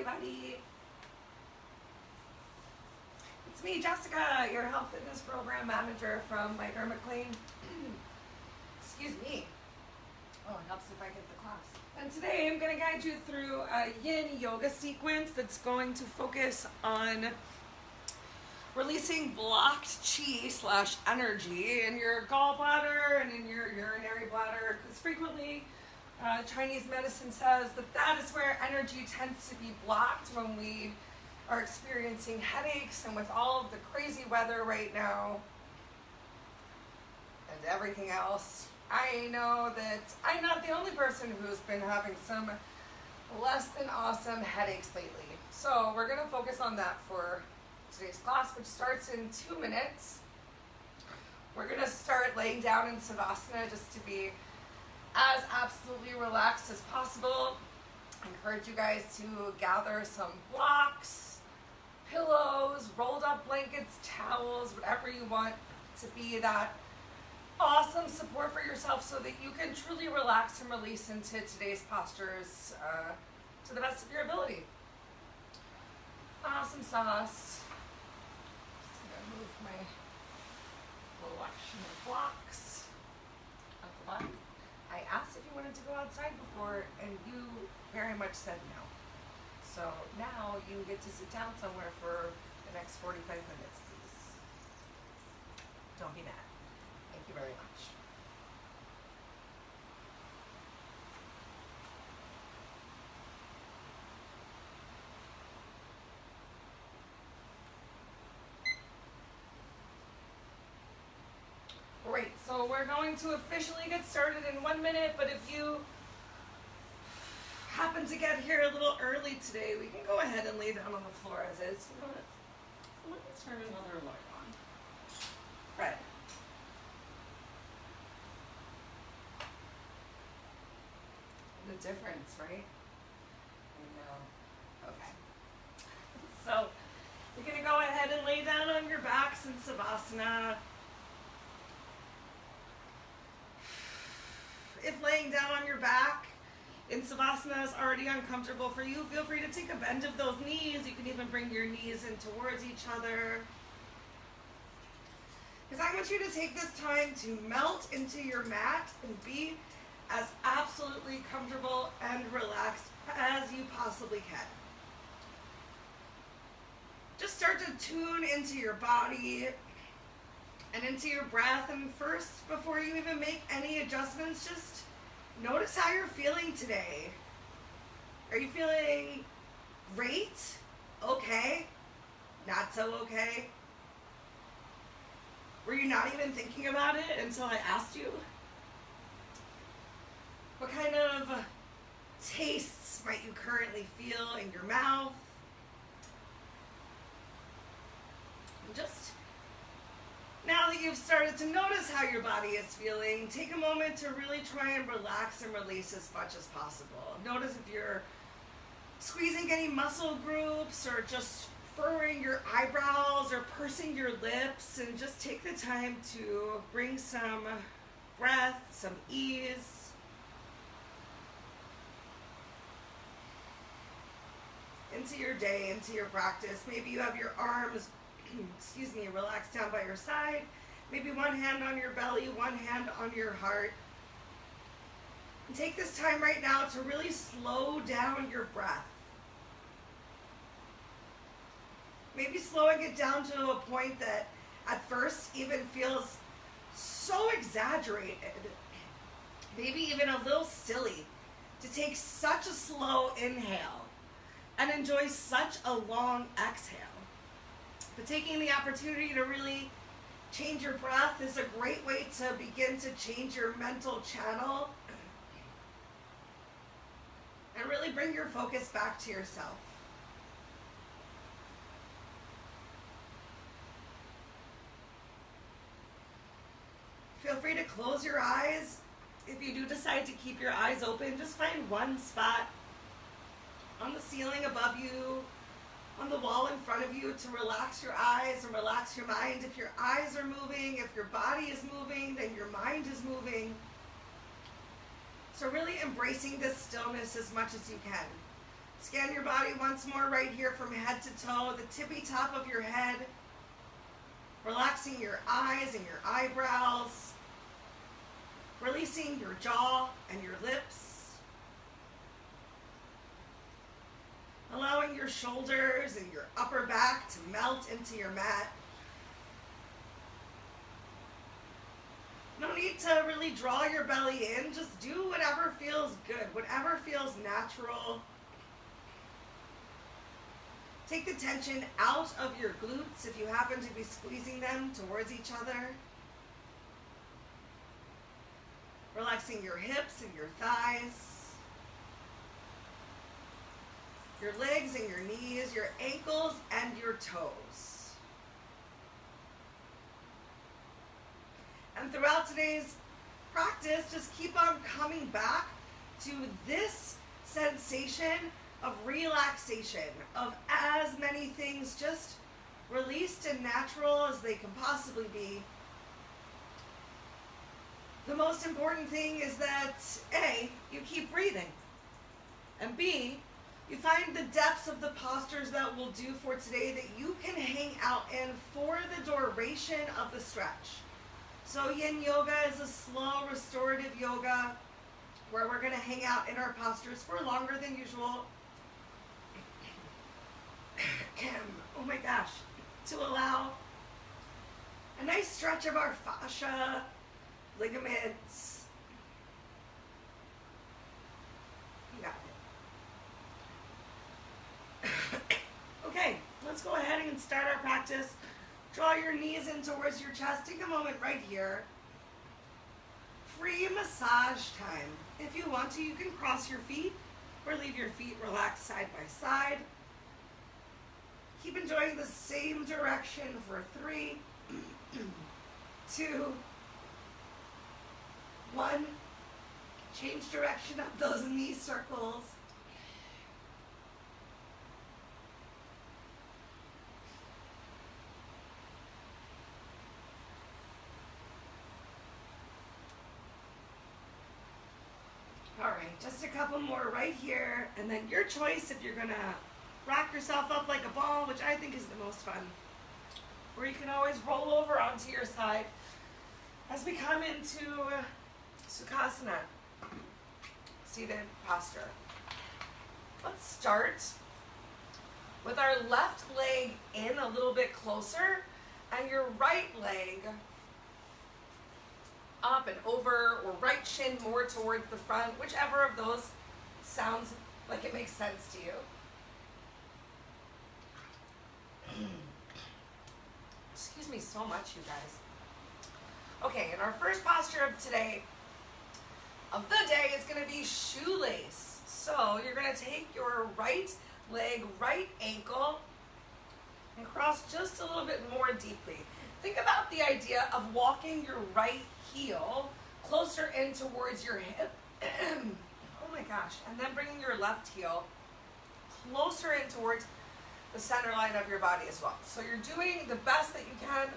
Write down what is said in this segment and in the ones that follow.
everybody. It's me, Jessica, your health fitness program manager from my Dermot Clean. Excuse me. Oh, it helps if I get the class. And today I'm going to guide you through a yin yoga sequence that's going to focus on releasing blocked chi / energy in your gallbladder and in your urinary bladder, because frequently Chinese medicine says that that is where energy tends to be blocked when we are experiencing headaches, and with all of the crazy weather right now and everything else, I know that I'm not the only person who's been having some less than awesome headaches lately. So we're going to focus on that for today's class, which starts in 2 minutes. We're going to start laying down in Savasana just to be as absolutely relaxed as possible. I encourage you guys to gather some blocks, pillows, rolled up blankets, towels, whatever you want to be that awesome support for yourself so that you can truly relax and release into today's postures to the best of your ability. Awesome sauce. Just gonna move my collection of blocks at the back. I asked if you wanted to go outside before, and you very much said no. So now you get to sit down somewhere for the next 45 minutes, please. Don't be mad. Thank you very much. Great, so we're going to officially get started in 1 minute, but if you happen to get here a little early today, we can go ahead and lay down on the floor as is. You know what? Let me turn another light on. Fred. The difference, right? I know. Okay. So you're going to go ahead and lay down on your backs in Savasana. If laying down on your back in Savasana is already uncomfortable for you, feel free to take a bend of those knees. You can even bring your knees in towards each other. Because I want you to take this time to melt into your mat and be as absolutely comfortable and relaxed as you possibly can. Just start to tune into your body and into your breath, and first, before you even make any adjustments, just notice how you're feeling today. Are you feeling great? Okay? Not so okay? Were you not even thinking about it until I asked you? What kind of tastes might you currently feel in your mouth? And just now that you've started to notice how your body is feeling, take a moment to really try and relax and release as much as possible. Notice if you're squeezing any muscle groups or just furrowing your eyebrows or pursing your lips, and just take the time to bring some breath, some ease into your day, into your practice. Maybe you have your arms relaxed down by your side. Maybe one hand on your belly, one hand on your heart. And take this time right now to really slow down your breath. Maybe slowing it down to a point that at first even feels so exaggerated, maybe even a little silly, to take such a slow inhale and enjoy such a long exhale. But taking the opportunity to really change your breath is a great way to begin to change your mental channel and really bring your focus back to yourself. Feel free to close your eyes. If you do decide to keep your eyes open, just find one spot on the ceiling above you, on the wall in front of you, to relax your eyes and relax your mind. If your eyes are moving, if your body is moving, then your mind is moving. So really embracing this stillness as much as you can. Scan your body once more right here from head to toe, the tippy top of your head. Relaxing your eyes and your eyebrows. Releasing your jaw and your lips. Allowing your shoulders and your upper back to melt into your mat. No need to really draw your belly in. Just do whatever feels good, whatever feels natural. Take the tension out of your glutes if you happen to be squeezing them towards each other. Relaxing your hips and your thighs. Your legs and your knees, your ankles and your toes. And throughout today's practice, just keep on coming back to this sensation of relaxation, of as many things just released and natural as they can possibly be. The most important thing is that A, you keep breathing, and B, you find the depths of the postures that we'll do for today that you can hang out in for the duration of the stretch. So yin yoga is a slow restorative yoga where we're going to hang out in our postures for longer than usual. Oh my gosh, to allow a nice stretch of our fascia, ligaments. You got it. Okay, let's go ahead and start our practice. Draw your knees in towards your chest. Take a moment right here. Free massage time. If you want to, you can cross your feet or leave your feet relaxed side by side. Keep enjoying the same direction for 3, 2, 1. Change direction of those knee circles. All right, just a couple more right here, and then your choice if you're gonna rock yourself up like a ball, which I think is the most fun. Or you can always roll over onto your side as we come into Sukhasana, seated posture. Let's start with our left leg in a little bit closer and your right leg up and over, or right shin more towards the front, whichever of those sounds like it makes sense to you. Excuse me so much, you guys. Okay, and our first posture of today, of the day, is going to be shoelace. So you're going to take your right leg, right ankle, and cross just a little bit more deeply. Think about the idea of walking your right heel closer in towards your hip. Oh my gosh. And then bringing your left heel closer in towards the center line of your body as well. So you're doing the best that you can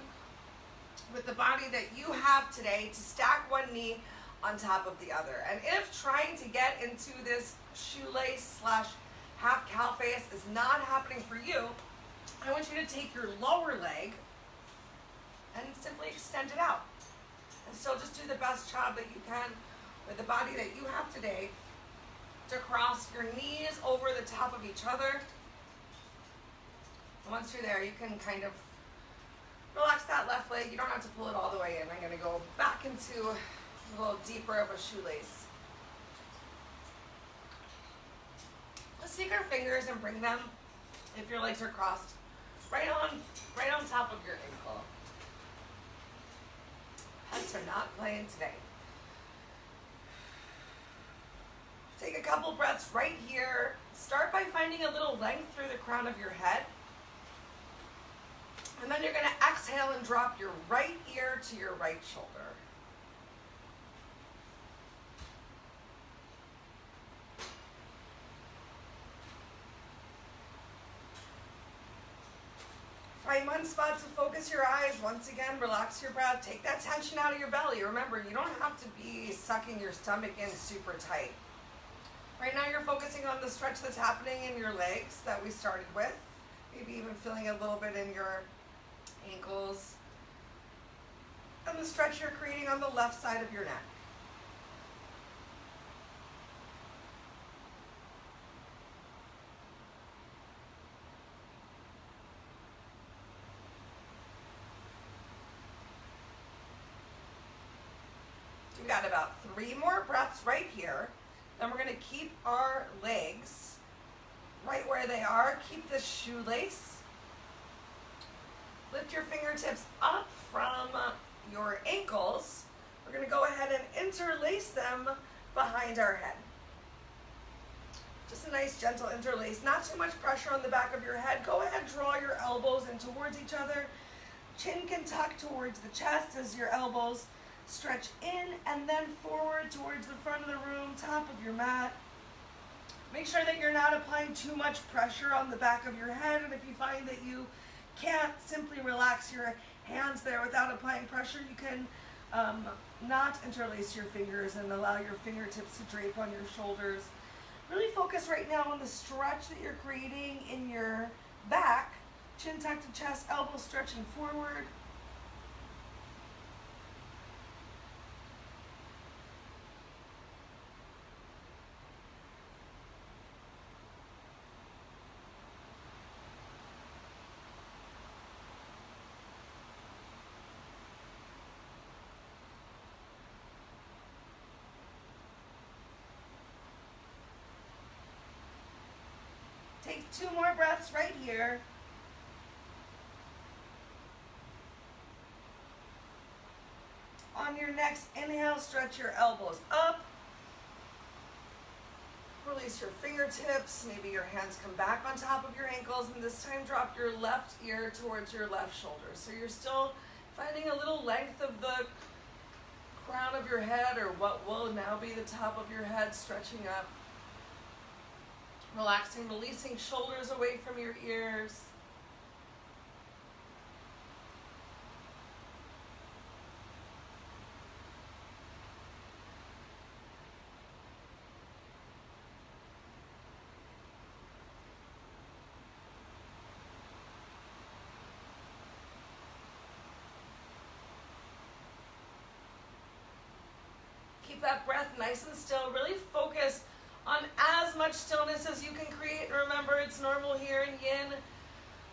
with the body that you have today to stack one knee on top of the other. And if trying to get into this shoelace / half cow face is not happening for you, I want you to take your lower leg and simply extend it out. And still just do the best job that you can with the body that you have today to cross your knees over the top of each other. Once you're there, you can kind of relax that left leg. You don't have to pull it all the way in. I'm going to go back into a little deeper of a shoelace. Let's take our fingers and bring them, if your legs are crossed, right on top of your ankle. Pets are not playing today. Take a couple breaths right here. Start by finding a little length through the crown of your head. And then you're going to exhale and drop your right ear to your right shoulder. Find one spot to focus your eyes. Once again, relax your breath. Take that tension out of your belly. Remember, you don't have to be sucking your stomach in super tight. Right now you're focusing on the stretch that's happening in your legs that we started with. Maybe even feeling a little bit in your ankles. And the stretch you're creating on the left side of your neck. We got about 3 more breaths right here. Then we're going to keep our legs right where they are. Keep this shoelace. Lift your fingertips up from your ankles. We're going to go ahead and interlace them behind our head. Just a nice gentle interlace. Not too much pressure on the back of your head. Go ahead, draw your elbows in towards each other. Chin can tuck towards the chest as your elbows stretch in and then forward towards the front of the room, top of your mat. Make sure that you're not applying too much pressure on the back of your head, and if you find that you can't, simply relax your hands there without applying pressure. You can not interlace your fingers and allow your fingertips to drape on your shoulders. Really focus right now on the stretch that you're creating in your back. Chin tucked to chest, elbows stretching forward. Take 2 more breaths right here. On your next inhale, stretch your elbows up. Release your fingertips. Maybe your hands come back on top of your ankles, and this time drop your left ear towards your left shoulder. So you're still finding a little length of the crown of your head, or what will now be the top of your head, stretching up. Relaxing, releasing shoulders away from your ears. Keep that breath nice and still. Really focus on as much stillness as you can create. And remember, it's normal here in yin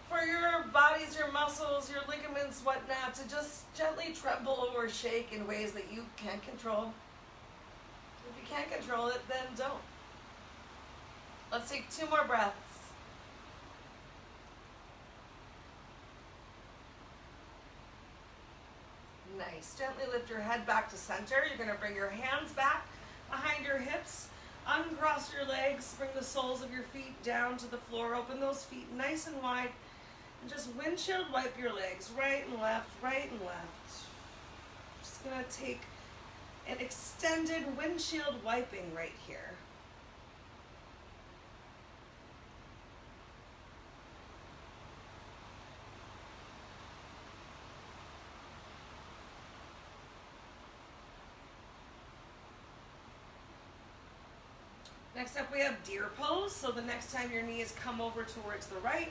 for your bodies, your muscles, your ligaments, whatnot, to just gently tremble or shake in ways that you can't control. If you can't control it, then don't. Let's take 2 more breaths. Nice. Gently lift your head back to center. You're going to bring your hands back behind your hips. Uncross your legs, bring the soles of your feet down to the floor, open those feet nice and wide, and just windshield wipe your legs, right and left, right and left. Just gonna take an extended windshield wiping right here. Next up we have deer pose. So the next time your knees come over towards the right,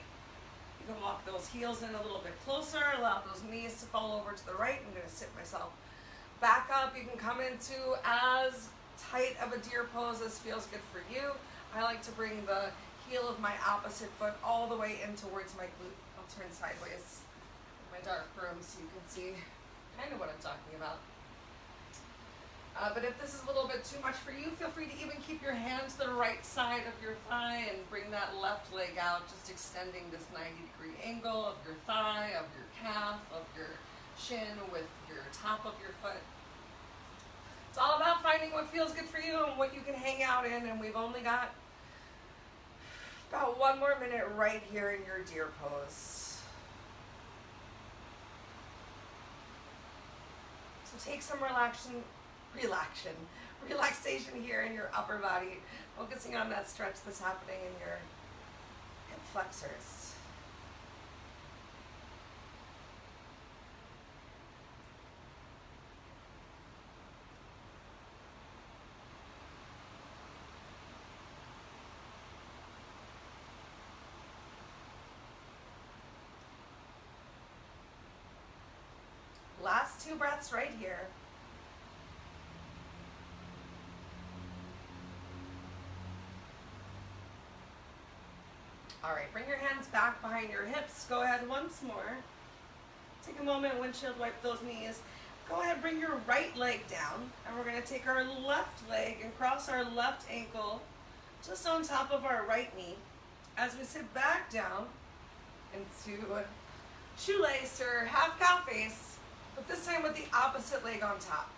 you can walk those heels in a little bit closer, allow those knees to fall over to the right. I'm going to sit myself back up. You can come into as tight of a deer pose as feels good for you. I like to bring the heel of my opposite foot all the way in towards my glute. I'll turn sideways in my dark room so you can see kind of what I'm talking about. But if this is a little bit too much for you, feel free to even keep your hand to the right side of your thigh and bring that left leg out, just extending this 90-degree angle of your thigh, of your calf, of your shin with your top of your foot. It's all about finding what feels good for you and what you can hang out in, and we've only got about 1 more minute right here in your deer pose. So take some relaxation here in your upper body, focusing on that stretch that's happening in your hip flexors. 2 breaths right here. All right, bring your hands back behind your hips. Go ahead once more. Take a moment, windshield wipe those knees. Go ahead, bring your right leg down, and we're going to take our left leg and cross our left ankle just on top of our right knee as we sit back down into a shoelace or half cow face, but this time with the opposite leg on top.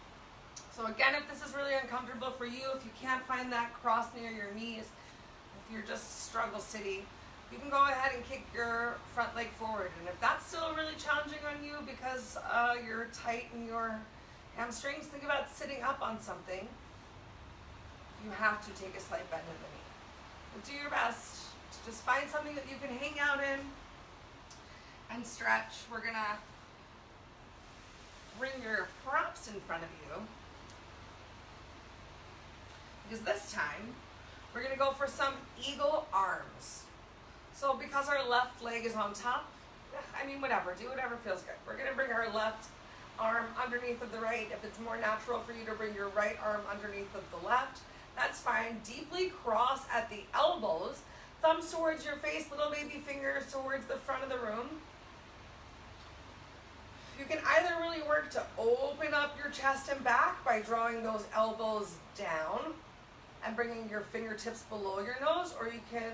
So again, if this is really uncomfortable for you, if you can't find that cross near your knees, if you're just struggle city, you can go ahead and kick your front leg forward. And if that's still really challenging on you because you're tight in your hamstrings, think about sitting up on something. You have to take a slight bend in the knee. But do your best to just find something that you can hang out in and stretch. We're gonna bring your props in front of you, because this time we're gonna go for some eagle arms. So because our left leg is on top, I mean, whatever, do whatever feels good. We're gonna bring our left arm underneath of the right. If it's more natural for you to bring your right arm underneath of the left, that's fine. Deeply cross at the elbows, thumbs towards your face, little baby fingers towards the front of the room. You can either really work to open up your chest and back by drawing those elbows down and bringing your fingertips below your nose, or you can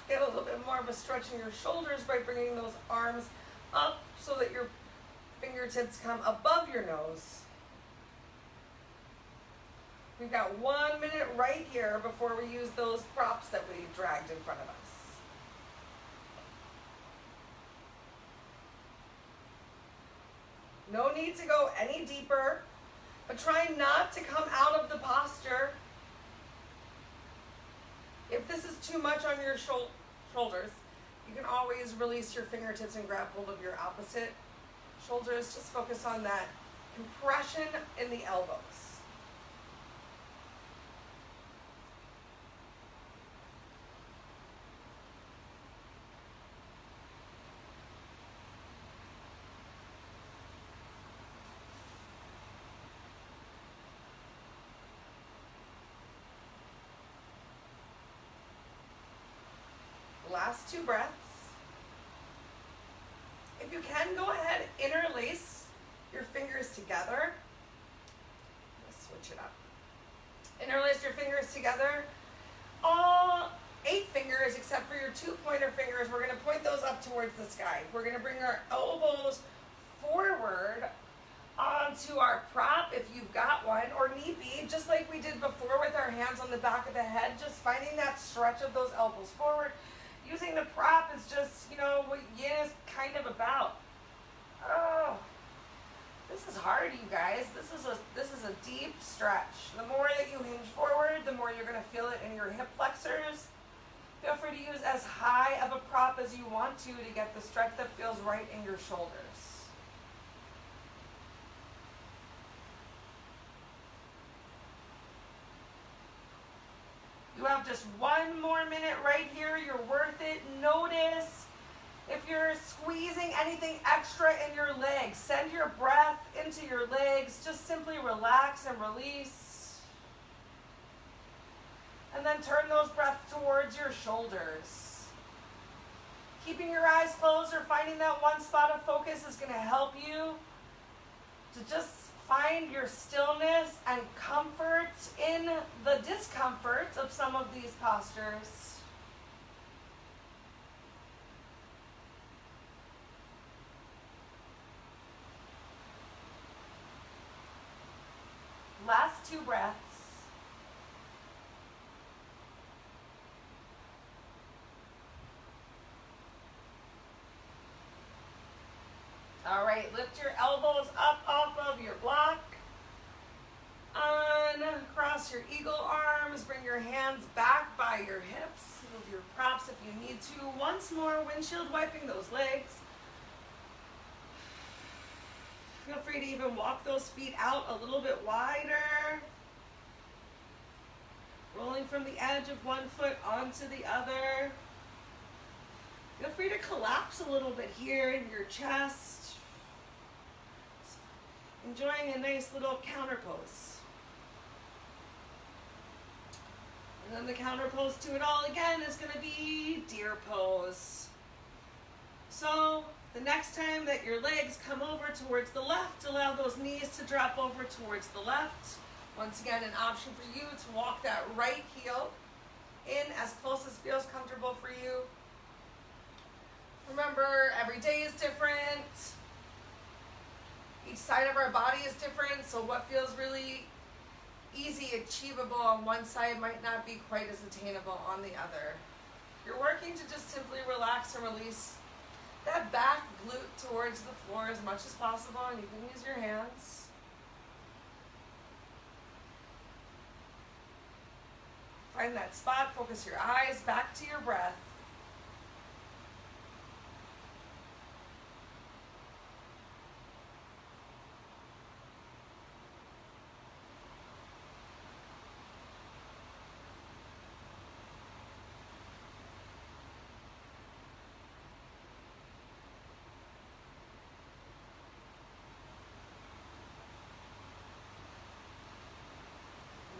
get a little bit more of a stretch in your shoulders by bringing those arms up so that your fingertips come above your nose. We've got 1 minute right here before we use those props that we dragged in front of us. No need to go any deeper, but try not to come out of the posture. If this is too much on your shoulders, you can always release your fingertips and grab hold of your opposite shoulders. Just focus on that compression in the elbows. Last 2 breaths. If you can, go ahead, interlace your fingers together. Let's switch it up. Interlace your fingers together. All 8 fingers except for your 2 pointer fingers, we're going to point those up towards the sky. We're going to bring our elbows forward onto our prop if you've got one, or need be, just like we did before with our hands on the back of the head, just finding that stretch of those elbows forward. Using the prop is just, what yin is kind of about. Oh, this is hard, you guys. This is a deep stretch. The more that you hinge forward, the more you're going to feel it in your hip flexors. Feel free to use as high of a prop as you want to get the stretch that feels right in your shoulders. You have just 1 more minute right here. You're worth it. Notice if you're squeezing anything extra in your legs. Send your breath into your legs. Just simply relax and release. And then turn those breaths towards your shoulders. Keeping your eyes closed or finding that one spot of focus is going to help you to just find your stillness and comfort in the discomfort of some of these postures. Last 2 breaths. All right, lift your elbows up off of your block. Uncross your eagle arms. Bring your hands back by your hips. Move your props if you need to. Once more, windshield wiping those legs. Feel free to even walk those feet out a little bit wider. Rolling from the edge of one foot onto the other. Feel free to collapse a little bit here in your chest. enjoying a nice little counter pose. And then the counter pose to it all again is going to be deer pose. So the next time that your legs come over towards the left, allow those knees to drop over towards the left. Once again, an option for you to walk that right heel in as close as feels comfortable for you. Remember, every day is different. Each side of our body is different, so what feels really easy, achievable on one side might not be quite as attainable on the other. You're working to just simply relax and release that back glute towards the floor as much as possible, and you can use your hands. Find that spot, focus your eyes back to your breath.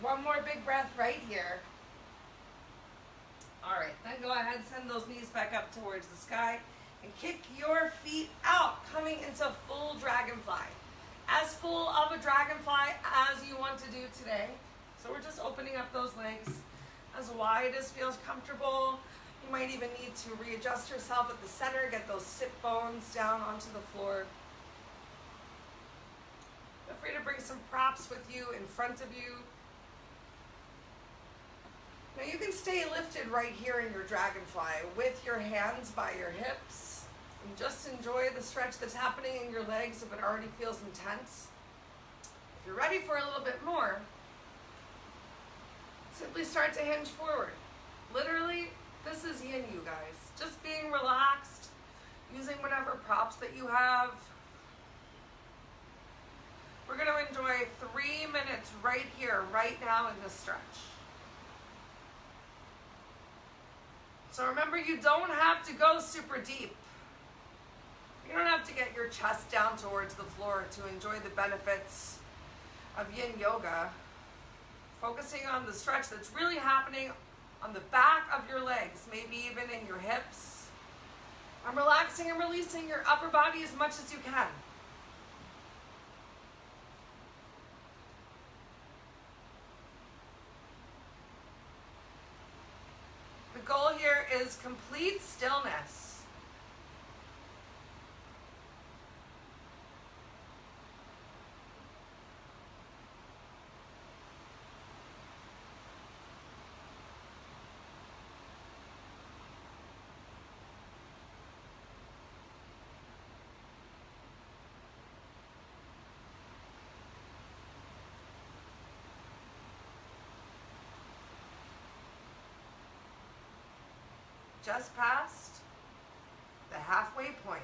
One more big breath right here. All right, then go ahead and send those knees back up towards the sky and kick your feet out, coming into full dragonfly. As full of a dragonfly as you want to do today. So we're just opening up those legs as wide as feels comfortable. You might even need to readjust yourself at the center, get those sit bones down onto the floor. Feel free to bring some props with you in front of you. Now you can stay lifted right here in your dragonfly with your hands by your hips and just enjoy the stretch that's happening in your legs if it already feels intense. If you're ready for a little bit more, simply start to hinge forward. Literally, this is yin, you guys. Just being relaxed, using whatever props that you have. We're going to enjoy 3 minutes right here, right now in this stretch. So remember, you don't have to go super deep. You don't have to get your chest down towards the floor to enjoy the benefits of yin yoga. Focusing on the stretch that's really happening on the back of your legs, maybe even in your hips. I'm relaxing and releasing your upper body as much as you can. The goal here is complete stillness. Just past the halfway point.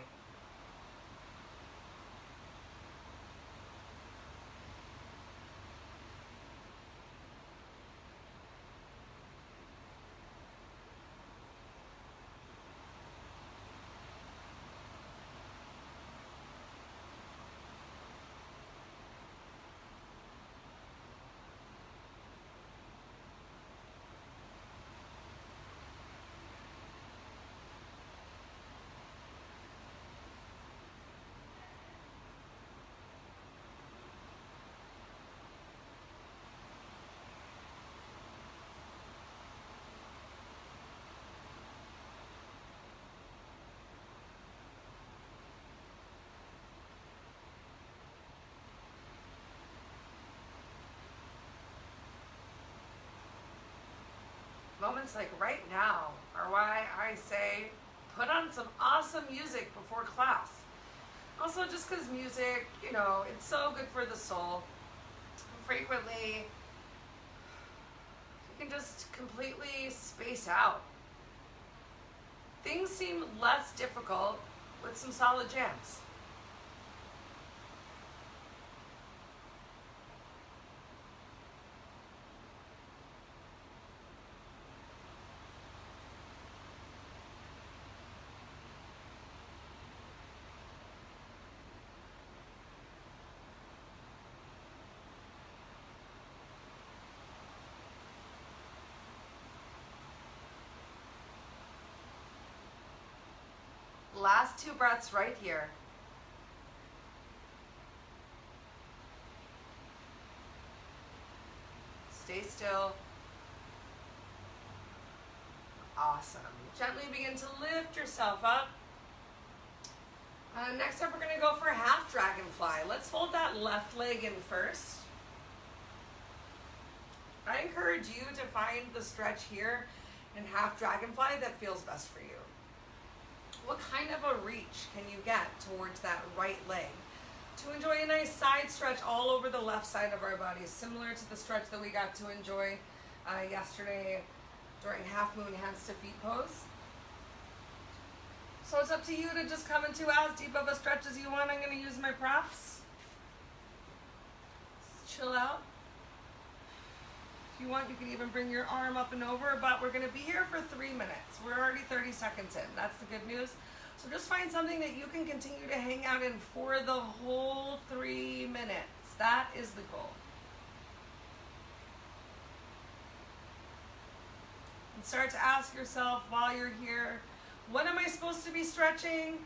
Moments like right now are why I say put on some awesome music before class. Also, just because music, it's so good for the soul. Frequently, you can just completely space out. Things seem less difficult with some solid jams. last 2 breaths right here. Stay still. Awesome. Gently begin to lift yourself up. Next up, we're going to go for a half dragonfly. Let's fold that left leg in first. I encourage you to find the stretch here in half dragonfly that feels best for you. What kind of a reach can you get towards that right leg to enjoy a nice side stretch all over the left side of our body, similar to the stretch that we got to enjoy yesterday during half moon hands to feet pose. So it's up to you to just come into as deep of a stretch as you want. I'm going to use my props. Just chill out. If you want, you can even bring your arm up and over, but we're going to be here for 3 minutes. We're already 30 seconds in. That's the good news. So just find something that you can continue to hang out in for the whole 3 minutes. That is the goal. And start to ask yourself while you're here, what am I supposed to be stretching?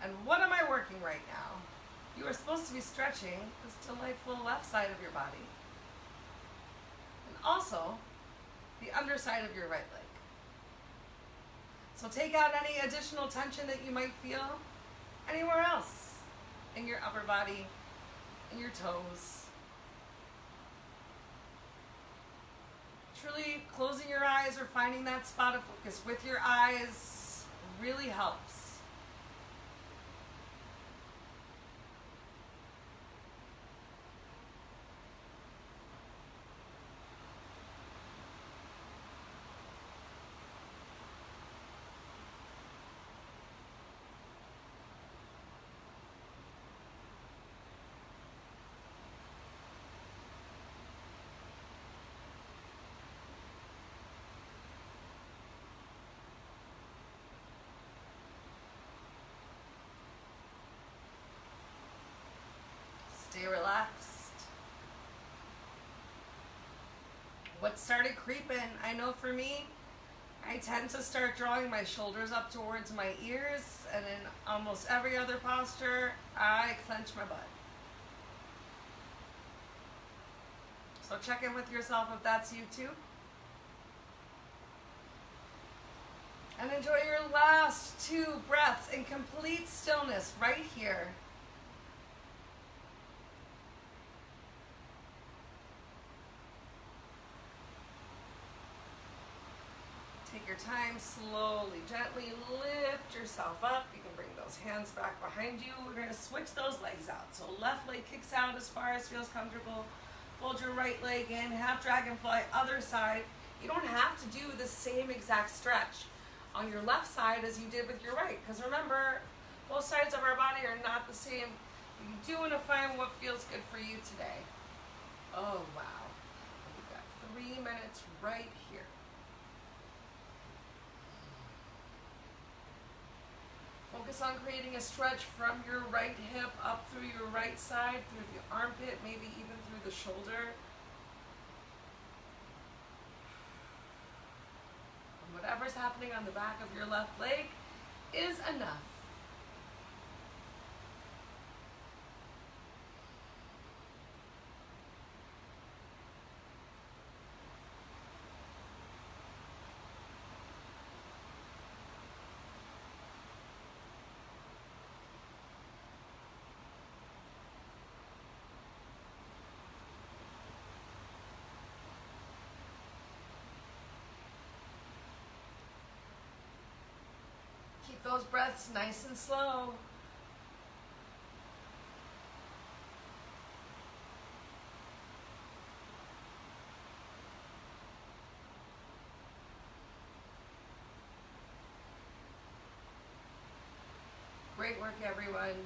And what am I working right now? You are supposed to be stretching this delightful left side of your body. And also the underside of your right leg. So take out any additional tension that you might feel anywhere else in your upper body, in your toes. Truly closing your eyes or finding that spot of focus with your eyes really helps. Stay relaxed. What started creeping? I know for me, I tend to start drawing my shoulders up towards my ears, and in almost every other posture, I clench my butt. So check in with yourself if that's you too. And enjoy your last 2 breaths in complete stillness right here. Take your time, slowly, gently lift yourself up. You can bring those hands back behind you. We're going to switch those legs out. So left leg kicks out as far as feels comfortable. Fold your right leg in, half dragonfly, other side. You don't have to do the same exact stretch on your left side as you did with your right. Because remember, both sides of our body are not the same. You do want to find what feels good for you today. Oh, wow. We've got 3 minutes right here. Focus on creating a stretch from your right hip up through your right side, through the armpit, maybe even through the shoulder. And whatever's happening on the back of your left leg is enough. Keep those breaths nice and slow. Great work, everyone.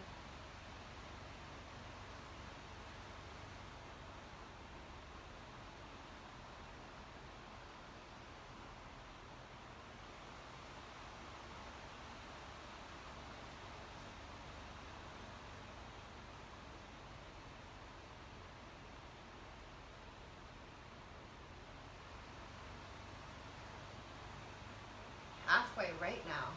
Halfway right now.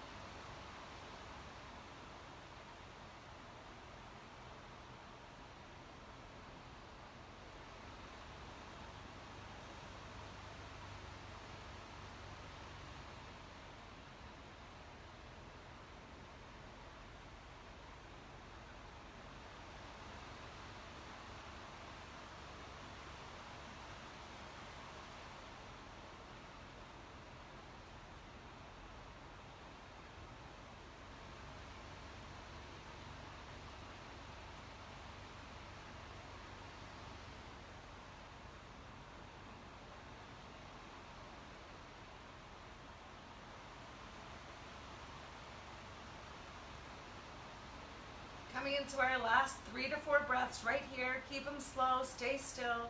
coming into our last 3 to 4 breaths right here. Keep them slow, stay still.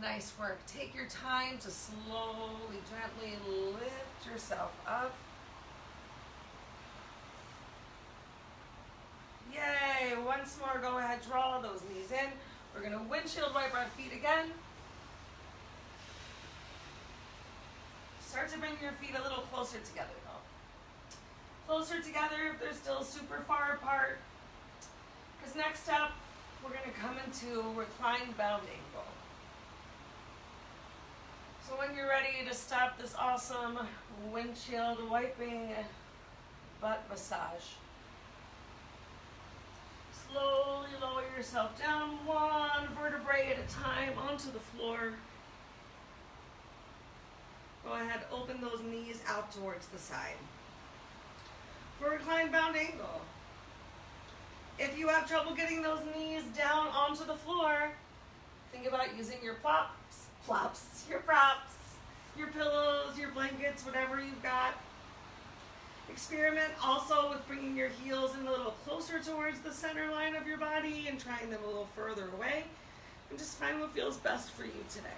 Nice work. Take your time to slowly, gently lift yourself up. Yay. Once more, go ahead, draw those knees in. We're going to windshield wipe our feet again. Start to bring your feet a little closer together though. Closer together if they're still super far apart. Because next up, we're going to come into reclined bound angle. So when you're ready to stop this awesome windshield wiping butt massage, slowly lower yourself down 1 vertebrae at a time onto the floor. Go ahead, open those knees out towards the side. For reclined bound angle, if you have trouble getting those knees down onto the floor, think about using your your props, your pillows, your blankets, whatever you've got. Experiment also with bringing your heels in a little closer towards the center line of your body and trying them a little further away. And just find what feels best for you today.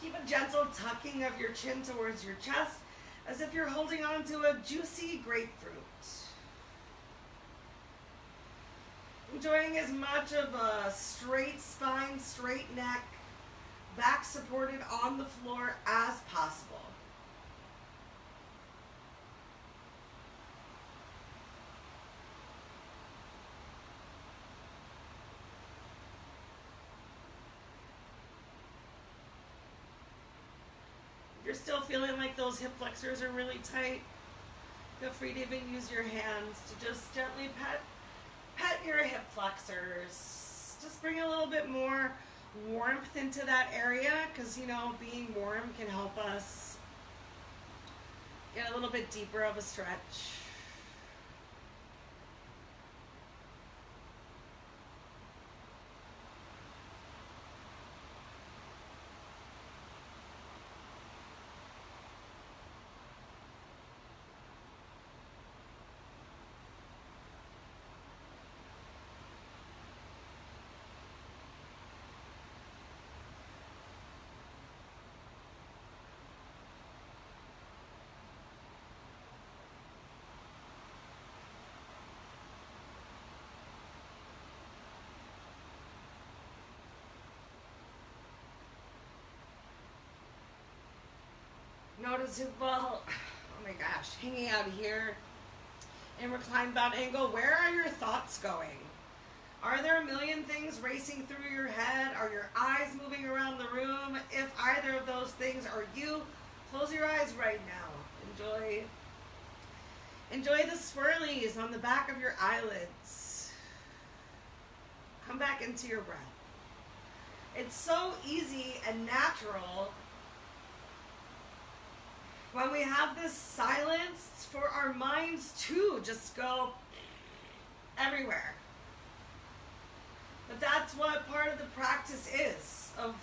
Keep a gentle tucking of your chin towards your chest, as if you're holding on to a juicy grapefruit. Enjoying as much of a straight spine, straight neck, back supported on the floor as possible. If you're still feeling like those hip flexors are really tight, feel free to even use your hands to just gently pet your hip flexors. Just bring a little bit more warmth into that area, because being warm can help us get a little bit deeper of a stretch. Notice if, oh my gosh, hanging out here in reclined bound angle, where are your thoughts going? Are there a million things racing through your head? Are your eyes moving around the room? If either of those things are you, close your eyes right now. Enjoy the swirlies on the back of your eyelids. Come back into your breath. It's so easy and natural when we have this silence for our minds to just go everywhere. But that's what part of the practice is, of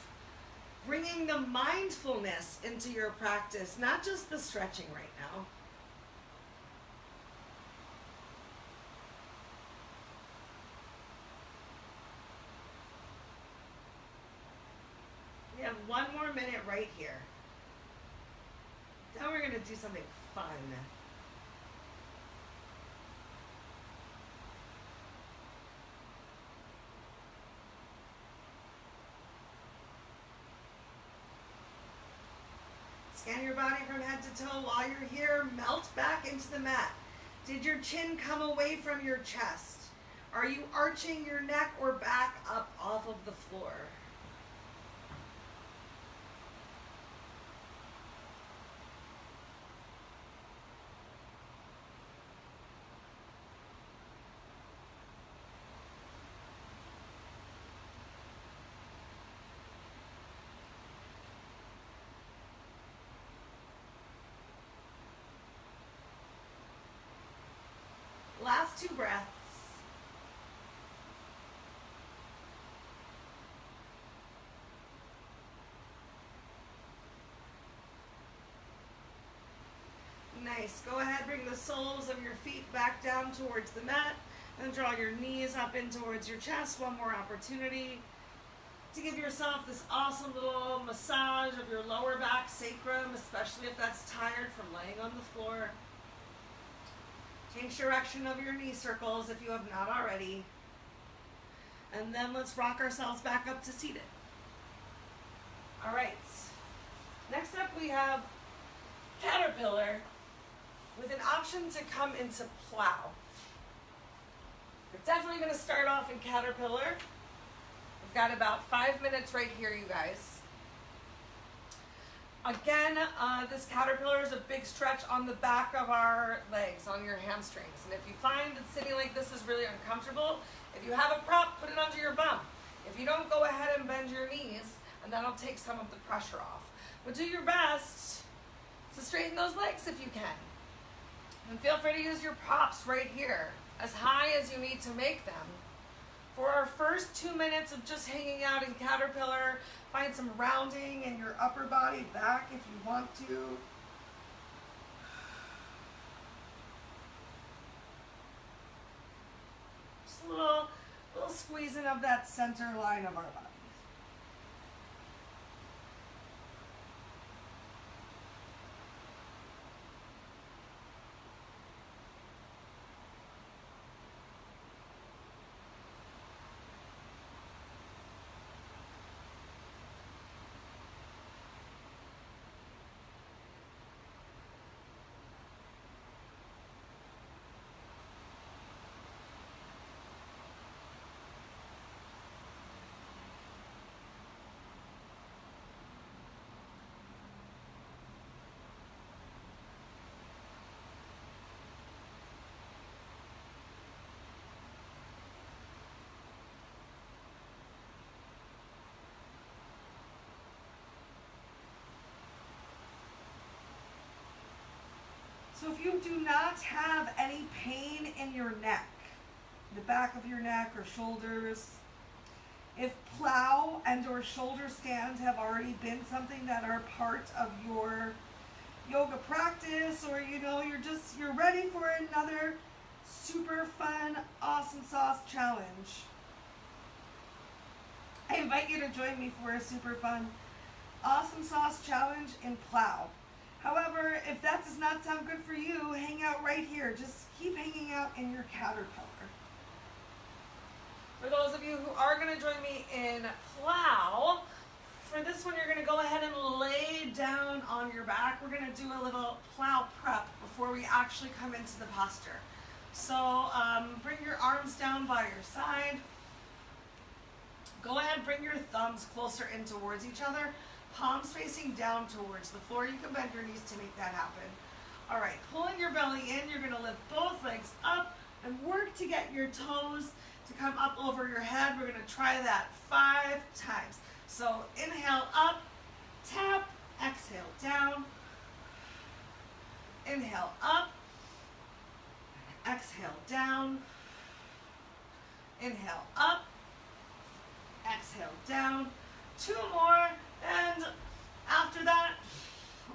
bringing the mindfulness into your practice, not just the stretching right now. We have 1 more minute right here. Now we're going to do something fun. Scan your body from head to toe while you're here. Melt back into the mat. Did your chin come away from your chest? Are you arching your neck or back up off of the floor? 2 breaths. Nice. Go ahead, bring the soles of your feet back down towards the mat and draw your knees up in towards your chest. One more opportunity to give yourself this awesome little massage of your lower back, sacrum, especially if that's tired from laying on the floor. Change direction of your knee circles if you have not already. And then let's rock ourselves back up to seated. All right. Next up we have caterpillar with an option to come into plow. We're definitely going to start off in caterpillar. We've got about 5 minutes right here, you guys. Again, this caterpillar is a big stretch on the back of our legs, on your hamstrings. And if you find that sitting like this is really uncomfortable, if you have a prop, put it under your bum. If you don't, go ahead and bend your knees, and that'll take some of the pressure off. But do your best to straighten those legs if you can. And feel free to use your props right here, as high as you need to make them. For our first 2 minutes of just hanging out in caterpillar, find some rounding in your upper body back if you want to. Just a little squeezing of that center line of our body. So if you do not have any pain in your neck, the back of your neck or shoulders, if plow and or shoulder stands have already been something that are part of your yoga practice, or you're ready for another super fun, awesome sauce challenge, I invite you to join me for a super fun, awesome sauce challenge in plow. However, if that does not sound good for you, hang out right here. Just keep hanging out in your caterpillar. For those of you who are going to join me in plow, for this one you're going to go ahead and lay down on your back. We're going to do a little plow prep before we actually come into the posture. So bring your arms down by your side. Go ahead, bring your thumbs closer in towards each other. Palms facing down towards the floor. You can bend your knees to make that happen. All right, pulling your belly in, you're gonna lift both legs up and work to get your toes to come up over your head. We're gonna try that 5 times. So inhale up, tap, exhale down. Inhale up, exhale down. Inhale up, exhale down. 2 more. And after that,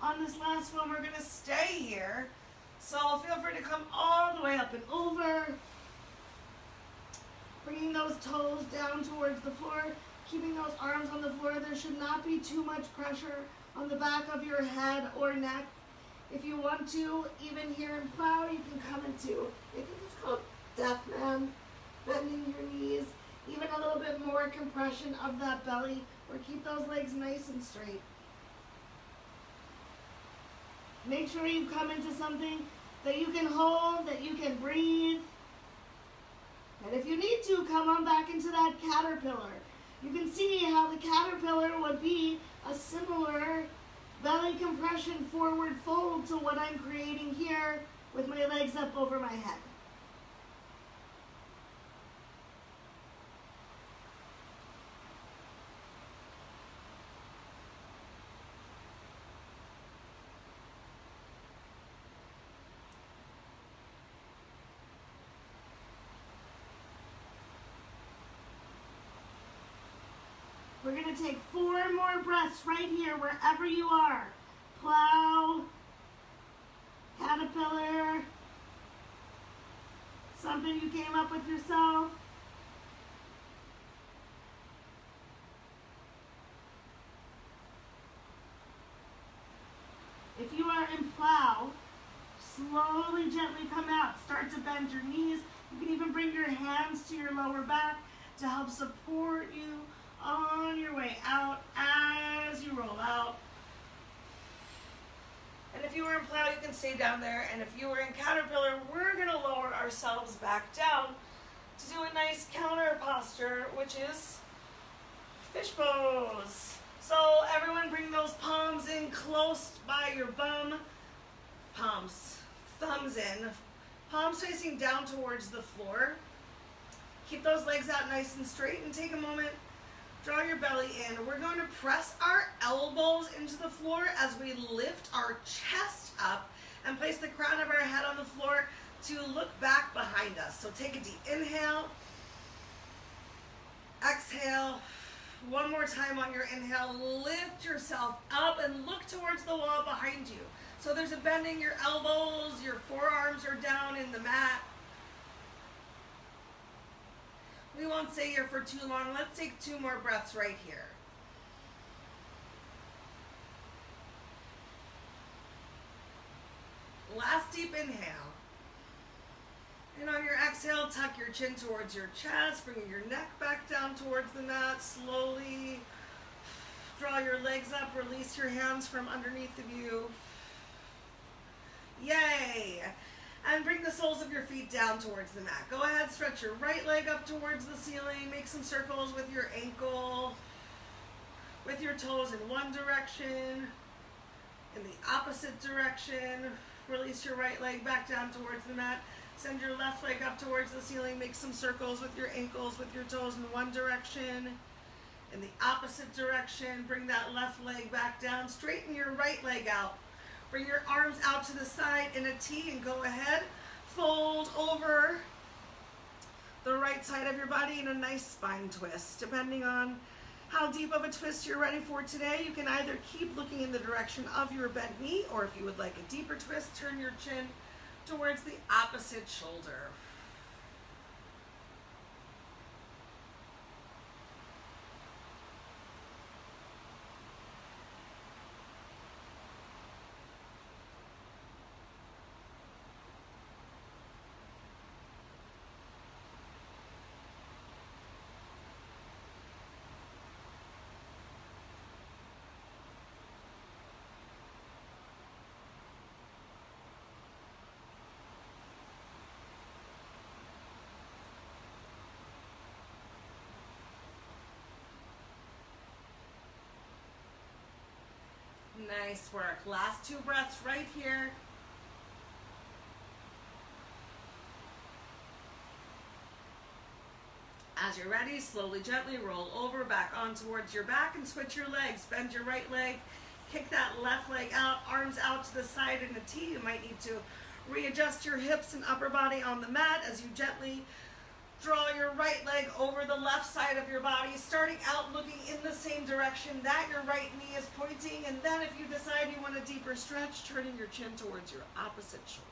on this last one, we're going to stay here. So feel free to come all the way up and over. Bringing those toes down towards the floor. Keeping those arms on the floor. There should not be too much pressure on the back of your head or neck. If you want to, even here in plow, you can come into, I think it's called deaf man, bending your knees. Even a little bit more compression of that belly, or keep those legs nice and straight. Make sure you come into something that you can hold, that you can breathe. And if you need to, come on back into that caterpillar. You can see how the caterpillar would be a similar belly compression forward fold to what I'm creating here with my legs up over my head. We're going to take 4 more breaths right here, wherever you are. Plow, caterpillar, something you came up with yourself. If you are in plow, slowly, gently come out. Start to bend your knees. You can even bring your hands to your lower back to help support you on your way out as you roll out. And if you were in plow, you can stay down there. And if you were in caterpillar, we're going to lower ourselves back down to do a nice counter posture, which is fish pose. So everyone bring those palms in close by your bum. Palms, thumbs in, palms facing down towards the floor. Keep those legs out nice and straight and take a moment. Draw your belly in. We're going to press our elbows into the floor as we lift our chest up and place the crown of our head on the floor to look back behind us. So take a deep inhale. Exhale. One more time on your inhale. Lift yourself up and look towards the wall behind you. So there's a bending, your elbows, your forearms are down in the mat. We won't stay here for too long. Let's take 2 more breaths right here. Last deep inhale. And on your exhale, tuck your chin towards your chest, bringing your neck back down towards the mat. Slowly draw your legs up, release your hands from underneath of you. Yay! And bring the soles of your feet down towards the mat. Go ahead, stretch your right leg up towards the ceiling. Make some circles with your ankle, with your toes in one direction, in the opposite direction. Release your right leg back down towards the mat. Send your left leg up towards the ceiling. Make some circles with your ankles, with your toes in one direction, in the opposite direction. Bring that left leg back down. Straighten your right leg out. Bring your arms out to the side in a T and go ahead. Fold over the right side of your body in a nice spine twist. Depending on how deep of a twist you're ready for today, you can either keep looking in the direction of your bent knee, or if you would like a deeper twist, turn your chin towards the opposite shoulder. Nice work. Last 2 breaths right here. As you're ready, slowly, gently roll over, back on towards your back and switch your legs. Bend your right leg, kick that left leg out, arms out to the side in a T. You might need to readjust your hips and upper body on the mat as you gently draw your right leg over the left side of your body, starting out looking in the same direction that your right knee is pointing. And then if you decide you want a deeper stretch, turning your chin towards your opposite shoulder.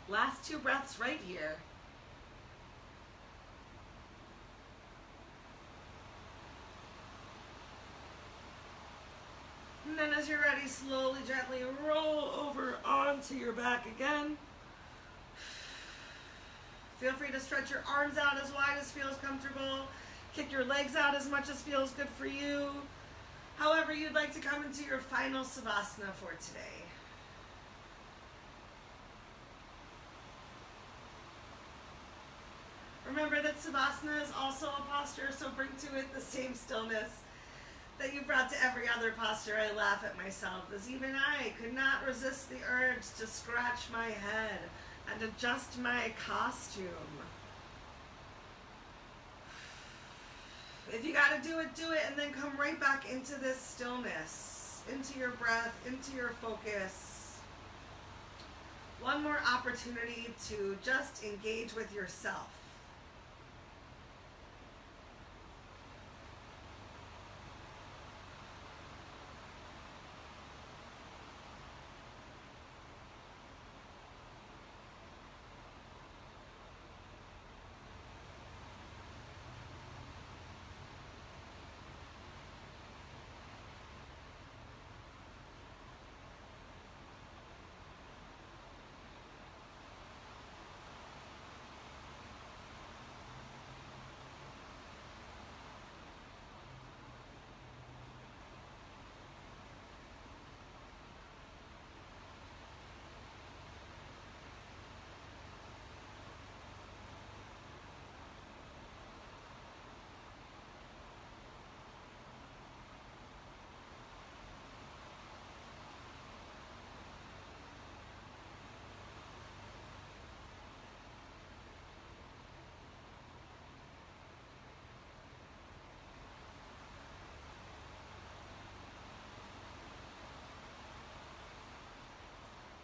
Last 2 breaths right here. And then as you're ready, slowly, gently roll over onto your back again. Feel free to stretch your arms out as wide as feels comfortable. Kick your legs out as much as feels good for you. However you'd like to come into your final Savasana for today. Remember that Savasana is also a posture, so bring to it the same stillness that you brought to every other posture. I laugh at myself, as even I could not resist the urge to scratch my head and adjust my costume. If you gotta do it, and then come right back into this stillness, into your breath, into your focus. One more opportunity to just engage with yourself.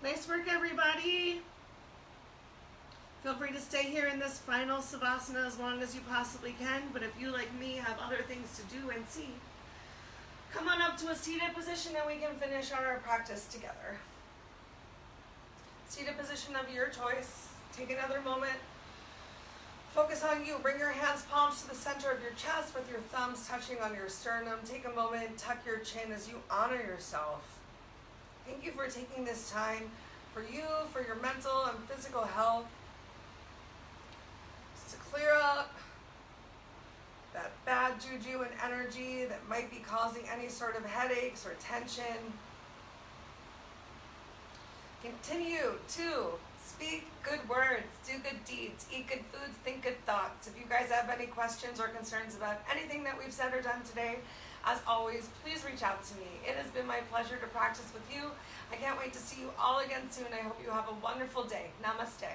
Nice work, everybody. Feel free to stay here in this final Savasana as long as you possibly can, but if you, like me, have other things to do and see, come on up to a seated position and we can finish our practice together. Seated position of your choice. Take another moment. Focus on you. Bring your hands, palms to the center of your chest with your thumbs touching on your sternum. Take a moment, tuck your chin as you honor yourself. Thank you for taking this time for you, for your mental and physical health, just to clear up that bad juju and energy that might be causing any sort of headaches or tension. Continue to speak good words, do good deeds, eat good foods, think good thoughts. If you guys have any questions or concerns about anything that we've said or done today, as always, please reach out to me. It has been my pleasure to practice with you. I can't wait to see you all again soon. I hope you have a wonderful day. Namaste.